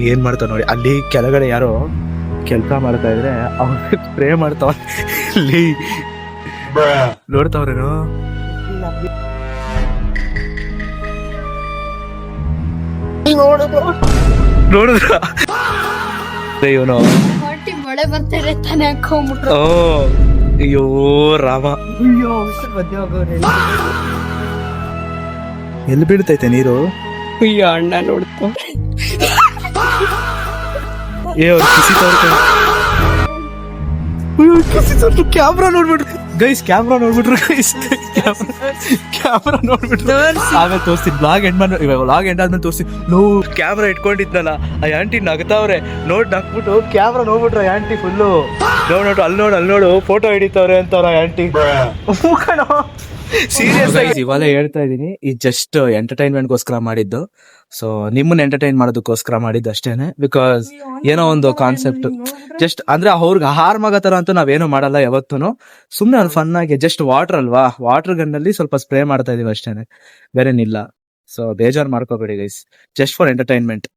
ಏನ್ ಮಾಡ್ತಾವ ನೋಡಿ, ಅಲ್ಲಿ ಕೆಳಗಡೆ ಯಾರೋ ಕೆಲಸ ಮಾಡ್ತಾ ಇದ್ರೆ ಅವ್ರ ಸ್ಪ್ರೇ ಮಾಡ್ತಾವ ಇಲ್ಲಿ ನೋಡ್ತಾವ್ರೇನು. ನೋಡಿದ್ರ ಇವನು ಮಳೆ ಬರ್ತಾರೆ ತಾನೆ ಹಾಕೊಂಡ್ಬಿಟ್ರು. ಓ ಅಯ್ಯೋ ರಾಮ, ಎಲ್ಲಿ ಬೀಳ್ತೈತೆ ನೀರು? ಅಯ್ಯೋ ಅಣ್ಣ ನೋಡ್ತು. ಕ್ಯಾಮ್ರಾ ನೋಡ್ಬಿಟ್ರು ಗೈಸ್, ಕ್ಯಾಮ್ರಾ ನೋಡ್ಬಿಟ್ರು ಗೈಸ್, ಕ್ಯಾಮ್ರಾ ನೋಡ್ಬಿಟ್ರು. ಆಮೇಲೆ ತೋರಿಸ್ತೀನಿ, ಬ್ಲಾಗ್ ಎಂಡ್ ಮಾಡಿ, ಇವಾಗ ಬ್ಲಾಗ್ ಎಂಡ್ ಆದ್ಮೇಲೆ ತೋರಿಸ್ತೀನಿ. ಕ್ಯಾಮ್ರಾ ಇಟ್ಕೊಂಡಿದ್ನಲ್ಲ ಆ ಆಂಟಿ ನಗ್ತಾವ್ರೆ, ನೋಡ್ ಹಾಕ್ಬಿಟ್ಟು ಕ್ಯಾಮ್ರಾ ನೋಡ್ಬಿಟ್ರ ಆಂಟಿ ಫುಲ್ಲು. ನೋಡು ಅಲ್ಲಿ ನೋಡು ಫೋಟೋ ಹಿಡಿತವ್ರೆ ಅಂತವ್ರ ಆಂಟಿ. ಸೀರಿಯಸ್ ಆಗಿ ಇವಾಗ ಹೇಳ್ತಾ ಇದೀನಿ, ಈ ಜಸ್ಟ್ ಎಂಟರ್ಟೈನ್ಮೆಂಟ್ಗೋಸ್ಕರ ಮಾಡಿದ್ದು. ಸೊ ನಿಮ್ಮನ್ನ ಎಂಟರ್ಟೈನ್ ಮಾಡೋದಕ್ಕೋಸ್ಕರ ಮಾಡಿದ್ದು ಅಷ್ಟೇನೆ. ಬಿಕಾಸ್ ಏನೋ ಒಂದು ಕಾನ್ಸೆಪ್ಟ್ ಜಸ್ಟ್ ಅಂದ್ರೆ ಅವ್ರಿಗೆ ಹಾರ್ಮಗ ತರ ಅಂತೂ ನಾವೇನು ಮಾಡಲ್ಲ ಯಾವತ್ತೂ. ಸುಮ್ನೆ ಒಂದು ಫನ್ ಆಗಿ ಜಸ್ಟ್ ವಾಟರ್ ಅಲ್ವಾ, ವಾಟರ್ ಗನ್ನಲ್ಲಿ ಸ್ವಲ್ಪ ಸ್ಪ್ರೇ ಮಾಡ್ತಾ ಇದೀವಿ ಅಷ್ಟೇನೆ, ಬೇರೇನಿಲ್ಲ. ಸೊ ಬೇಜಾರ್ ಮಾಡ್ಕೋಬೇಡಿ ಗೈಸ್, ಜಸ್ಟ್ ಫಾರ್ ಎಂಟರ್ಟೈನ್ಮೆಂಟ್.